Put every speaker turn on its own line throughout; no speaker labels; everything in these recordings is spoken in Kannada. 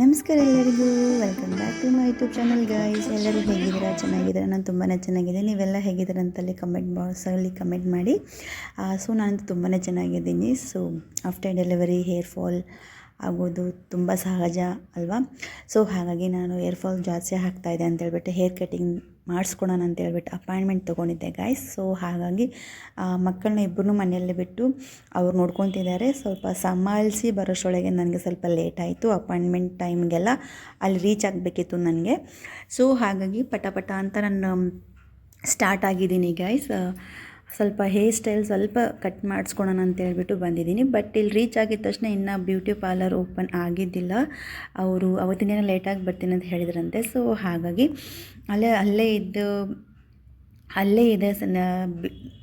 ನಮಸ್ಕಾರ ಎಲ್ಲರಿಗೂ, welcome back to my YouTube channel guys. ಎಲ್ಲರೂ ಹೇಗಿದ್ದೀರಾ? ಚೆನ್ನಾಗಿದ್ದೀರಾ? ನಾನು ತುಂಬಾ ಚೆನ್ನಾಗಿದೆ. ನೀವೆಲ್ಲ ಹೇಗಿದ್ದೀರಾ ಅಂತಲ್ಲಿ ಕಮೆಂಟ್ ಬಾಕ್ಸಲ್ಲಿ ಕಮೆಂಟ್ ಮಾಡಿ. ಸೊ ನಾನು ತುಂಬಾ ಚೆನ್ನಾಗಿದ್ದೀನಿ. So after delivery hair fall ಆಗೋದು ತುಂಬ ಸಹಜ ಅಲ್ವಾ? ಸೊ ಹಾಗಾಗಿ ನಾನು ಹೇರ್ ಫಾಲ್ ಜಾಸ್ತಿ ಆಗ್ತಾಯಿದೆ ಅಂತೇಳ್ಬಿಟ್ಟು ಹೇರ್ ಕಟಿಂಗ್ ಮಾಡಿಸ್ಕೊಳೋಣ ಅಂತೇಳ್ಬಿಟ್ಟು ಅಪಾಯಿಂಟ್ಮೆಂಟ್ ತೊಗೊಂಡಿದ್ದೆ ಗೈಸ್. ಸೊ ಹಾಗಾಗಿ ಮಕ್ಕಳನ್ನ ಇಬ್ಬರನ್ನೂ ಮನೆಯಲ್ಲೇ ಬಿಟ್ಟು ಅವ್ರು ನೋಡ್ಕೊತಿದ್ದಾರೆ. ಸ್ವಲ್ಪ ಸಂಭಾಳಿಸಿ ಬರೋಷ್ಟರೊಳಗೆ ನನಗೆ ಸ್ವಲ್ಪ ಲೇಟ್ ಆಯಿತು. ಅಪಾಯಿಂಟ್ಮೆಂಟ್ ಟೈಮ್ಗೆಲ್ಲ ಅಲ್ಲಿ ರೀಚ್ ಆಗಬೇಕಿತ್ತು ನನಗೆ. ಸೊ ಹಾಗಾಗಿ ಪಟ ಅಂತ ನಾನು ಸ್ಟಾರ್ಟ್ ಆಗಿದ್ದೀನಿ ಗೈಸ್. ಸ್ವಲ್ಪ ಹೇರ್ ಸ್ಟೈಲ್ ಸ್ವಲ್ಪ ಕಟ್ ಮಾಡಿಸ್ಕೊಳೋಣ ಅಂತೇಳ್ಬಿಟ್ಟು ಬಂದಿದ್ದೀನಿ. ಬಟ್ ಇಲ್ಲಿ ರೀಚ್ ಆಗಿದ ತಕ್ಷಣ ಇನ್ನೂ ಬ್ಯೂಟಿ ಪಾರ್ಲರ್ ಓಪನ್ ಆಗಿದ್ದಿಲ್ಲ. ಅವರು ಅವತ್ತಿನ ದಿನ ಲೇಟಾಗಿ ಬರ್ತೀನಿ ಅಂತ ಹೇಳಿದ್ರಂತೆ. ಸೊ ಹಾಗಾಗಿ ಅಲ್ಲೇ ಇದೆ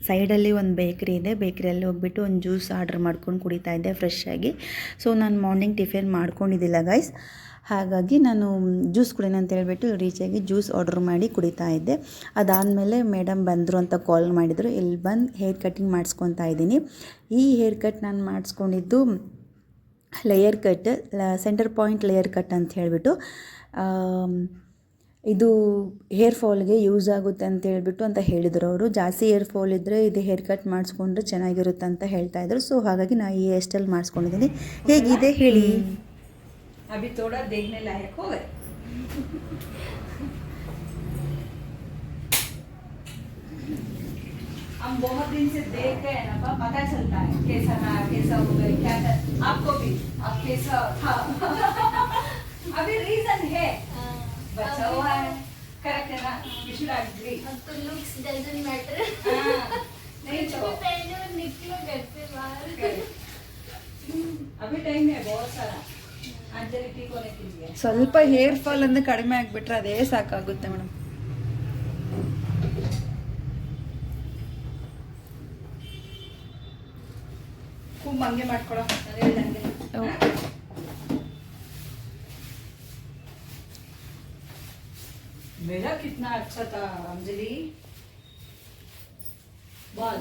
ಸೈಡಲ್ಲಿ ಒಂದು ಬೇಕ್ರಿ ಇದೆ. ಬೇಕ್ರಿಯಲ್ಲಿ ಹೋಗ್ಬಿಟ್ಟು ಒಂದು ಜ್ಯೂಸ್ ಆರ್ಡ್ರ್ ಮಾಡ್ಕೊಂಡು ಕುಡಿತಾ ಇದ್ದೆ ಫ್ರೆಶ್ ಆಗಿ. ಸೊ ನಾನು ಮಾರ್ನಿಂಗ್ ಟಿಫಿನ್ ಮಾಡ್ಕೊಂಡಿದ್ದಿಲ್ಲ ಗೈಸ್. ಹಾಗಾಗಿ ನಾನು ಜ್ಯೂಸ್ ಕುಡಿಯೋಣ ಅಂತ ಹೇಳ್ಬಿಟ್ಟು ರೀಚಾಗಿ ಜ್ಯೂಸ್ ಆರ್ಡ್ರ್ ಮಾಡಿ ಕುಡಿತಾ ಇದ್ದೆ. ಅದಾದಮೇಲೆ ಮೇಡಮ್ ಬಂದರು ಅಂತ ಕಾಲ್ ಮಾಡಿದರು. ಇಲ್ಲಿ ಬಂದು ಹೇರ್ ಕಟ್ಟಿಂಗ್ ಮಾಡಿಸ್ಕೊತಾ ಇದ್ದೀನಿ. ಈ ಹೇರ್ ಕಟ್ ನಾನು ಮಾಡಿಸ್ಕೊಂಡಿದ್ದು layer cut, centre point layer cut ಅಂತ ಹೇಳಿಬಿಟ್ಟು, ಇದು ಹೇರ್ ಫಾಲ್ಗೆ ಯೂಸ್ ಆಗುತ್ತೆ ಅಂತ ಹೇಳ್ಬಿಟ್ಟು ಅಂತ ಹೇಳಿದರು ಅವರು. ಜಾಸ್ತಿ ಹೇರ್ ಫಾಲ್ ಇದ್ದರೆ ಇದು ಹೇರ್ ಕಟ್ ಮಾಡಿಸ್ಕೊಂಡ್ರೆ ಚೆನ್ನಾಗಿರುತ್ತೆ ಅಂತ ಹೇಳ್ತಾಯಿದ್ರು. ಸೊ ಹಾಗಾಗಿ ನಾನು ಈ ಹೇರ್ ಸ್ಟೈಲ್ ಮಾಡಿಸ್ಕೊಂಡಿದ್ದೀನಿ. ಹೇಗಿದೆ ಹೇಳಿ?
अभी थोड़ा देखने लायक हो गए. हम बहुत दिन से देख गए ना, पता चलता है कैसा था, कैसा हो गए, क्या था. आपको भी अब कैसा था. अभी रीजन है, बच्चा हुआ है, करेक्ट है ना? We should agree.
अब तो looks doesn't matter.
नहीं तो
पहले और निकलो घर से बाहर.
अभी टाइम है बहुत सारा.
ಸ್ವಲ್ಪ ಹೇರ್ ಫಾಲ್ ಅಂದ್ರೆ ಕಡಿಮೆ ಆಗಿಬಿಟ್ರೆ ಅದೇ ಸಾಕಾಗುತ್ತೆ ಮೇಡಮ್. खूब ಹಂಗೆ ಮಾಡ್ಕೊಳ್ಳೋ.
मेरा कितना अच्छा था अंजलि बाल,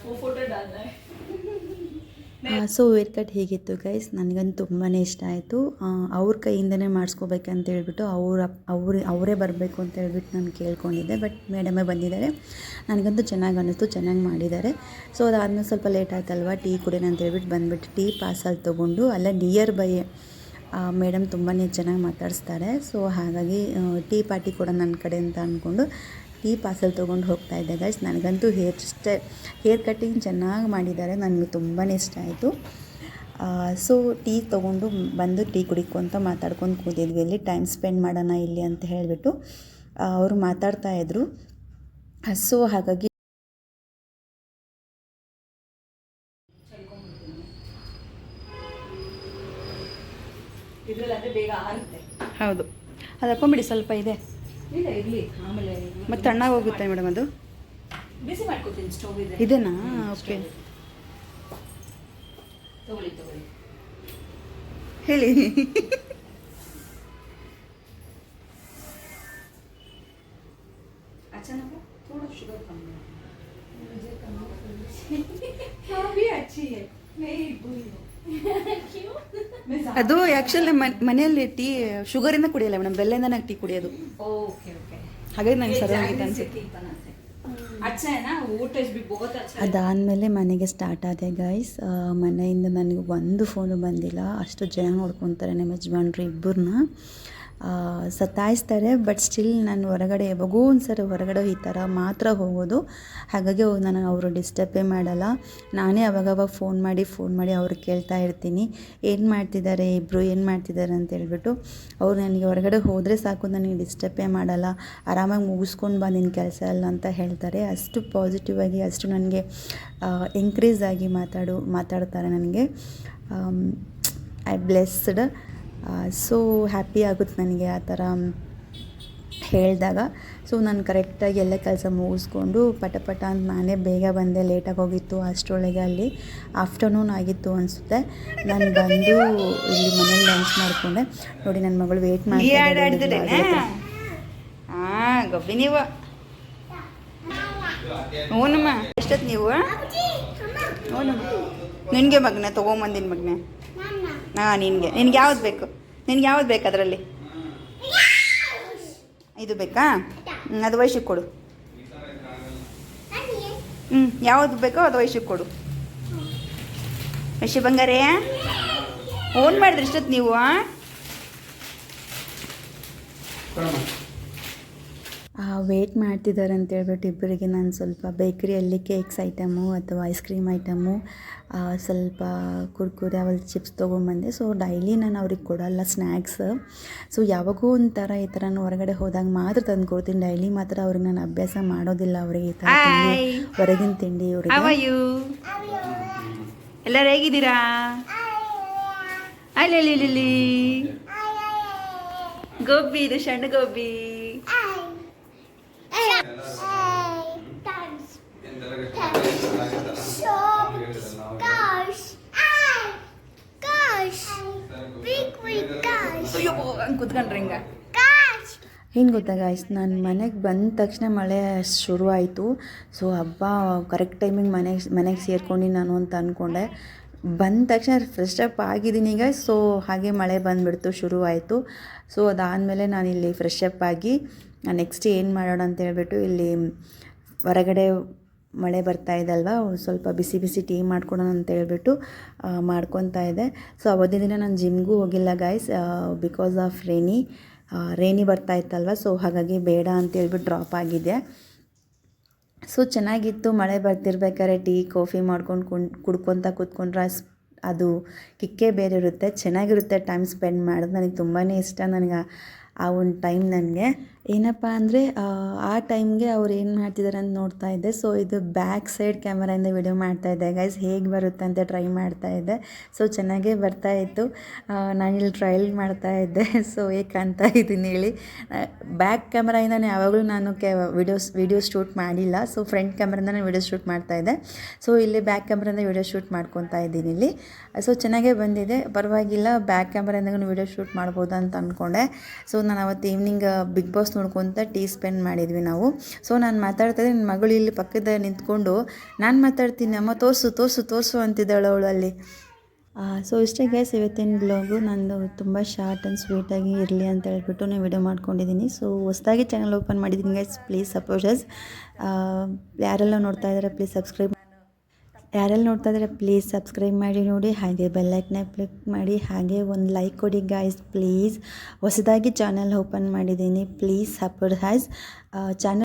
वो फोटो डालना है.
ಸೊ ಹೇರ್ ಕಟ್ ಹೇಗಿತ್ತು ಗೈಸ್? ನನಗಂತೂ ತುಂಬಾ ಇಷ್ಟ ಆಯಿತು. ಅವ್ರ ಕೈಯಿಂದನೇ ಮಾಡಿಸ್ಕೋಬೇಕಂತ ಹೇಳ್ಬಿಟ್ಟು ಅವರೇ ಬರಬೇಕು ಅಂತ ಹೇಳ್ಬಿಟ್ಟು ನಾನು ಕೇಳ್ಕೊಂಡಿದ್ದೆ. ಬಟ್ ಮೇಡಮೇ ಬಂದಿದ್ದಾರೆ. ನನಗಂತೂ ಚೆನ್ನಾಗಿ ಅನ್ನಿಸ್ತು, ಚೆನ್ನಾಗಿ ಮಾಡಿದ್ದಾರೆ. ಸೊ ಅದಾದಮೇಲೆ ಸ್ವಲ್ಪ ಲೇಟ್ ಆಯ್ತಲ್ವ, ಟೀ ಕುಡಿಯೋಣ ಅಂತ ಹೇಳ್ಬಿಟ್ಟು ಬಂದುಬಿಟ್ಟು ಟೀ ಪಾರ್ಸಲ್ ತೊಗೊಂಡು, ಅಲ್ಲೇ ನಿಯರ್ ಬೈ ಮೇಡಮ್ ತುಂಬಾ ಚೆನ್ನಾಗಿ ಮಾತಾಡಿಸ್ತಾರೆ. ಸೊ ಹಾಗಾಗಿ ಟೀ ಪಾರ್ಟಿ ಕೂಡ ನನ್ನ ಕಡೆ ಅಂತ ಅಂದ್ಕೊಂಡು ಟೀ ಪಾರ್ಸಲ್ ತೊಗೊಂಡು ಹೋಗ್ತಾ ಇದ್ದೆ ಗೈಸ್. ನನಗಂತೂ ಹೇರ್ ಕಟ್ಟಿಂಗ್ ಚೆನ್ನಾಗಿ ಮಾಡಿದ್ದಾರೆ, ನನಗೆ ತುಂಬಾ ಇಷ್ಟ ಆಯಿತು. ಸೊ ಟೀ ತೊಗೊಂಡು ಬಂದು ಟೀ ಕುಡಿಕೊಂತ ಮಾತಾಡ್ಕೊಂಡು ಕೂತಿದ್ವಿ. ಇಲ್ಲಿ ಟೈಮ್ ಸ್ಪೆಂಡ್ ಮಾಡೋಣ ಇಲ್ಲಿ ಅಂತ ಹೇಳಿಬಿಟ್ಟು ಅವರು ಮಾತಾಡ್ತಾಯಿದ್ರು. ಸೊ ಹಾಗಾಗಿ
ಇದ್ರಲ್ಲಿ ಬೇಗ ಆರುತ್ತೆ.
ಹೌದು, ಅದು ಹಾಕೊಂಬಿಡಿ, ಸ್ವಲ್ಪ ಇದೆ.
ಇಲ್ಲ ಇರಲಿ, ಆಮೇಲೆ
ಮತ್ತೆ ತಣ್ಣಗೆ ಹೋಗುತ್ತೆ ಮೇಡಮ್. ಅದು
ಬಿಸಿ ಮಾಡ್ಕೊತೀನಿ, ಸ್ಟವ್ ಇದೆ.
ಇದೆನಾ? ಓಕೆ,
ತಗೊಳ್ಳಿ
ಹೇಳಿ.
अचानक थोड़ा शुगर कम है. मुझे कम हाँ भी अच्छी है, नहीं बुरी हो. क्यों?
ಅದು ಆ್ಯಕ್ಚುಲಿ ಮನೆಯಲ್ಲಿ ಟೀ ಶುಗರಿಂದ ಕುಡಿಯಲ್ಲ ಮೇಡಮ್, ಬೆಲ್ಲದಿಂದನೇ ಟೀ ಕುಡಿಯೋದು.
ओके ओके,
ಹಾಗಾಗಿ ನಂಗೆ ಸರಿಯಾಗಿತ್ತು ಅನ್ಸುತ್ತೆ.
अच्छा है ना, वो टेस्ट भी बहुत अच्छा है.
ಅದಾದಮೇಲೆ ಮನೆಗೆ ಸ್ಟಾರ್ಟ್ ಆದೆ ಗೈಸ್. ಮನೆಯಿಂದ ನನಗೆ ಒಂದು ಫೋನು ಬಂದಿಲ್ಲ. ಅಷ್ಟು ಜನ ನೋಡ್ಕೊತಾರೆ ನಮ್ಮ ಯಜಮಾನ್ರು ಇಬ್ಬರನ್ನ, ಸತಾಯಿಸ್ತಾರೆ. ಬಟ್ ಸ್ಟಿಲ್ ನಾನು ಹೊರಗಡೆ ಯಾವಾಗೋ ಒಂದ್ಸರಿ ಹೊರಗಡೆ ಈ ಥರ ಮಾತ್ರ ಹೋಗೋದು. ಹಾಗಾಗಿ ನಾನು ಅವರು ಡಿಸ್ಟರ್ಬೇ ಮಾಡಲ್ಲ. ನಾನೇ ಅವಾಗವಾಗ ಫೋನ್ ಮಾಡಿ ಅವ್ರಿಗೆ ಕೇಳ್ತಾ ಇರ್ತೀನಿ, ಏನು ಮಾಡ್ತಿದ್ದಾರೆ ಇಬ್ಬರು, ಏನು ಮಾಡ್ತಿದ್ದಾರೆ ಅಂತ ಹೇಳ್ಬಿಟ್ಟು. ಅವ್ರು ನನಗೆ ಹೊರಗಡೆ ಹೋದರೆ ಸಾಕು, ನನಗೆ ಡಿಸ್ಟರ್ಬೇ ಮಾಡಲ್ಲ, ಆರಾಮಾಗಿ ಮುಗಿಸ್ಕೊಂಡು ಬಾ ನಿನ್ನ ಕೆಲಸ ಎಲ್ಲ ಅಂತ ಹೇಳ್ತಾರೆ. ಅಷ್ಟು ಪಾಸಿಟಿವ್ ಆಗಿ, ಅಷ್ಟು ನನಗೆ ಎಂಕ್ರೇಜ್ ಆಗಿ ಮಾತಾಡ್ತಾರೆ ನನಗೆ. I blessed. ಸೊ ಹ್ಯಾಪಿ ಆಗುತ್ತೆ ನನಗೆ ಆ ಥರ ಹೇಳಿದಾಗ. ಸೊ ನಾನು ಕರೆಕ್ಟಾಗಿ ಎಲ್ಲ ಕೆಲಸ ಮುಗಿಸ್ಕೊಂಡು ಪಟ ಅಂತ ನಾನೇ ಬೇಗ ಬಂದೆ. ಲೇಟಾಗಿ ಹೋಗಿತ್ತು, ಅಷ್ಟರೊಳಗೆ ಅಲ್ಲಿ ಆಫ್ಟರ್ನೂನ್ ಆಗಿತ್ತು ಅನಿಸುತ್ತೆ. ನಾನು ಬಂದು ಇಲ್ಲಿ ಮನೇಲಿ ಲಂಚ್ ಮಾಡಿಕೊಂಡೆ. ನೋಡಿ ನನ್ನ ಮಗಳು ವೆಯ್ಟ್ ಮಾಡ್ತಿದ್ದಾರೆ.
ಗೊಬ್ಬಿ ನೀವು ಹ್ಞೂನಮ್ಮ, ಎಷ್ಟೊತ್ತು ನೀವು? ಹ್ಞೂನಮ್ಮ, ನಿನಗೆ ಮಗನೆ ತೊಗೊಂಬಂದಿನ ಮಗನೆ. ಹಾಂ ನಿನಗೆ ಯಾವ್ದು ಬೇಕು? ನಿನಗೆ ಯಾವ್ದು ಬೇಕು ಅದರಲ್ಲಿ? ಇದು ಬೇಕಾ? ಅದು ವೈಶಿಗೆ ಕೊಡು. ಯಾವುದು ಬೇಕೋ ಅದು ವೈಶಿಗೆ ಕೊಡು. ವೈಶಿ ಬಂಗಾರೇ ಓನ್ ಮಾಡಿದ್ರಿ ಇಷ್ಟೊತ್ತು ನೀವು?
ವೇಟ್ ಮಾಡ್ತಿದ್ದಾರೆ ಅಂತ ಹೇಳ್ಬಿಟ್ಟು ಇಬ್ಬರಿಗೆ ನಾನು ಸ್ವಲ್ಪ ಬೇಕರಿಯಲ್ಲಿ ಕೇಕ್ಸ್ ಐಟಮು ಅಥವಾ ಐಸ್ ಕ್ರೀಮ್ ಐಟಮು ಸ್ವಲ್ಪ ಕುರ್ಕುರೆ ಆಮೇಲೆ ಚಿಪ್ಸ್ ತೊಗೊಂಬಂದೆ. ಸೊ ಡೈಲಿ ನಾನು ಅವ್ರಿಗೆ ಕೊಡೋಲ್ಲ ಸ್ನ್ಯಾಕ್ಸ್. ಸೊ ಯಾವಾಗೂ ಒಂಥರ ಈ ಥರ ನಾನು ಹೊರಗಡೆ ಹೋದಾಗ ಮಾತ್ರ ತಂದು ಕೊಡ್ತೀನಿ. ಡೈಲಿ ಮಾತ್ರ ಅವ್ರಿಗೆ ನಾನು ಅಭ್ಯಾಸ ಮಾಡೋದಿಲ್ಲ. ಅವ್ರಿಗೆ ಈ ಥರ ತಿಂಡಿ, ಹೊರಗಿನ ತಿಂಡಿ ಅವ್ರಿಗೆ.
ಎಲ್ಲರೂ ಹೇಗಿದ್ದೀರಾ? ಅಲ್ಲಿ ಗೋಬಿ, ಇದು ಸಣ್ಣ ಗೋಬಿ. ಹಂಗೆ ಕುತ್ಕೊಂಡ್ರೆ ಹಿಂಗ
ಏನು ಗೊತ್ತಾ ಗಾಯ್ಸ್, ನಾನು ಮನೆಗೆ ಬಂದ ತಕ್ಷಣ ಮಳೆ ಶುರು ಆಯಿತು. ಸೊ ಹಬ್ಬ ಕರೆಕ್ಟ್ ಟೈಮಿಗೆ ಮನೆಗೆ ಸೇರ್ಕೊಂಡು ನಾನು ಅಂತ ಅಂದ್ಕೊಂಡೆ. ಬಂದ ತಕ್ಷಣ ಫ್ರೆಶ್ ಅಪ್ ಆಗಿದ್ದೀನಿ ಈಗ. ಸೊ ಹಾಗೆ ಮಳೆ ಬಂದುಬಿಡ್ತು, ಶುರು ಆಯಿತು. ಸೊ ಅದಾದಮೇಲೆ ನಾನಿಲ್ಲಿ ಫ್ರೆಶ್ ಅಪ್ ಆಗಿ ನೆಕ್ಸ್ಟ್ ಏನು ಮಾಡೋಣ ಅಂತ ಹೇಳ್ಬಿಟ್ಟು ಇಲ್ಲಿ ಹೊರಗಡೆ ಮಳೆ ಬರ್ತಾಯಿದೆ ಅಲ್ವಾ, ಸ್ವಲ್ಪ ಬಿಸಿ ಬಿಸಿ ಟೀ ಮಾಡ್ಕೊಳೋಣ ಅಂತ ಹೇಳ್ಬಿಟ್ಟು ಮಾಡ್ಕೊತಾ ಇದ್ದೆ. ಸೊ ಅವತ್ತಿನ ದಿನ ನಾನು ಜಿಮ್ಗೂ ಹೋಗಿಲ್ಲ ಗಾಯ್ಸ್, ಬಿಕಾಸ್ ಆಫ್ ರೇನಿ ಬರ್ತಾ ಇತ್ತಲ್ವ. ಸೊ ಹಾಗಾಗಿ ಬೇಡ ಅಂತ ಹೇಳ್ಬಿಟ್ಟು ಡ್ರಾಪ್ ಆಗಿದೆ. ಸೊ ಚೆನ್ನಾಗಿತ್ತು. ಮಳೆ ಬರ್ತಿರ್ಬೇಕಾದ್ರೆ ಟೀ ಕಾಫಿ ಮಾಡ್ಕೊಂಡು ಕುಡ್ಕೊತ ಕೂತ್ಕೊಂಡ್ರೆ ಅದು ಕಿಕ್ಕೇ ಬೇರೆ ಇರುತ್ತೆ, ಚೆನ್ನಾಗಿರುತ್ತೆ. ಟೈಮ್ ಸ್ಪೆಂಡ್ ಮಾಡೋದು ನನಗೆ ತುಂಬಾ ಇಷ್ಟ. ನನಗೆ ಆ ಒಂದು ಟೈಮ್ ನನಗೆ ಏನಪ್ಪ ಅಂದರೆ ಆ ಟೈಮ್ಗೆ ಅವ್ರು ಏನು ಮಾಡ್ತಿದ್ದಾರೆ ಅಂತ ನೋಡ್ತಾ ಇದ್ದೆ. ಸೊ ಇದು ಬ್ಯಾಕ್ ಸೈಡ್ ಕ್ಯಾಮರಾಯಿಂದ ವಿಡಿಯೋ ಮಾಡ್ತಾಯಿದ್ದೆ ಗೈಸ್, ಹೇಗೆ ಬರುತ್ತೆ ಅಂತ ಟ್ರೈ ಮಾಡ್ತಾಯಿದ್ದೆ. ಸೊ ಚೆನ್ನಾಗೇ ಬರ್ತಾಯಿತ್ತು. ನಾನಿಲ್ಲಿ ಟ್ರಯಲ್ ಮಾಡ್ತಾಯಿದ್ದೆ. ಸೊ ಹೇಗೆ ಕಾಣ್ತಾ ಇದ್ದೀನಿ ಹೇಳಿ. ಬ್ಯಾಕ್ ಕ್ಯಾಮ್ರಾಯಿಂದ ಯಾವಾಗಲೂ ನಾನು ವಿಡಿಯೋ ಶೂಟ್ ಮಾಡಿಲ್ಲ. ಸೊ ಫ್ರಂಟ್ ಕ್ಯಾಮ್ರಾಯಿಂದ ನಾನು ವಿಡಿಯೋ ಶೂಟ್ ಮಾಡ್ತಾಯಿದ್ದೆ. ಸೊ ಇಲ್ಲಿ ಬ್ಯಾಕ್ ಕ್ಯಾಮ್ರಾಯಿಂದ ವಿಡಿಯೋ ಶೂಟ್ ಮಾಡ್ಕೊತಾ ಇದ್ದೀನಿ ಇಲ್ಲಿ. ಸೊ ಚೆನ್ನಾಗೇ ಬಂದಿದೆ, ಪರವಾಗಿಲ್ಲ. ಬ್ಯಾಕ್ ಕ್ಯಾಮ್ರಾಯಿಂದ ವಿಡಿಯೋ ಶೂಟ್ ಮಾಡ್ಬೋದು ಅಂತ ಅಂದ್ಕೊಂಡೆ. ಸೊ ನಾನು ಅವತ್ತು ಈವ್ನಿಂಗ್ ಬಿಗ್ ಬಾಸ್ ನೋಡ್ಕೊತ ಟೀ ಸ್ಪೆಂಡ್ ಮಾಡಿದ್ವಿ ನಾವು. ಸೊ ನಾನು ಮಾತಾಡ್ತಾಯಿದ್ದೆ, ನನ್ನ ಮಗಳು ಇಲ್ಲಿ ಪಕ್ಕದ ನಿಂತ್ಕೊಂಡು ನಾನು ಮಾತಾಡ್ತೀನಿ, ಅಮ್ಮ ತೋರಿಸು ಅಂತಿದ್ದಾಳು ಅವಳು ಅಲ್ಲಿ. ಸೊ ಇಷ್ಟೇ ಗೈಸ್ ಇವತ್ತಿನ ಬ್ಲಾಗು. ನಂದು ತುಂಬ ಶಾರ್ಟ್ ಆ್ಯಂಡ್ ಸ್ವೀಟಾಗಿ ಇರಲಿ ಅಂತ ಹೇಳ್ಬಿಟ್ಟು ನಾನು ವಿಡಿಯೋ ಮಾಡ್ಕೊಂಡಿದ್ದೀನಿ. ಸೊ ಹೊಸದಾಗಿ ಚಾನಲ್ ಓಪನ್ ಮಾಡಿದ್ದೀನಿ ಗೈಸ್, ಪ್ಲೀಸ್ ಸಪೋರ್ಟ್ ಅಸ್. ಯಾರೆಲ್ಲ ನೋಡ್ತಾ ಇದ್ದಾರೆ ಪ್ಲೀಸ್ ಸಬ್ಸ್ಕ್ರೈಬ್ ಮಾಡಿ ನೋಡಿ, ಹಾಗೆ ಬೆಲ್ಲೈಕ್ನ ಕ್ಲಿಕ್ ಮಾಡಿ, ಹಾಗೆ ಒಂದು ಲೈಕ್ ಕೊಡಿ ಗಾಯ್ಸ್ ಪ್ಲೀಸ್. ಹೊಸದಾಗಿ ಚಾನಲ್ ಓಪನ್ ಮಾಡಿದ್ದೀನಿ, ಪ್ಲೀಸ್ ಸಪೋರ್ಟ್ ಹ್ಯಾಸ್ ಚಾನಲ್.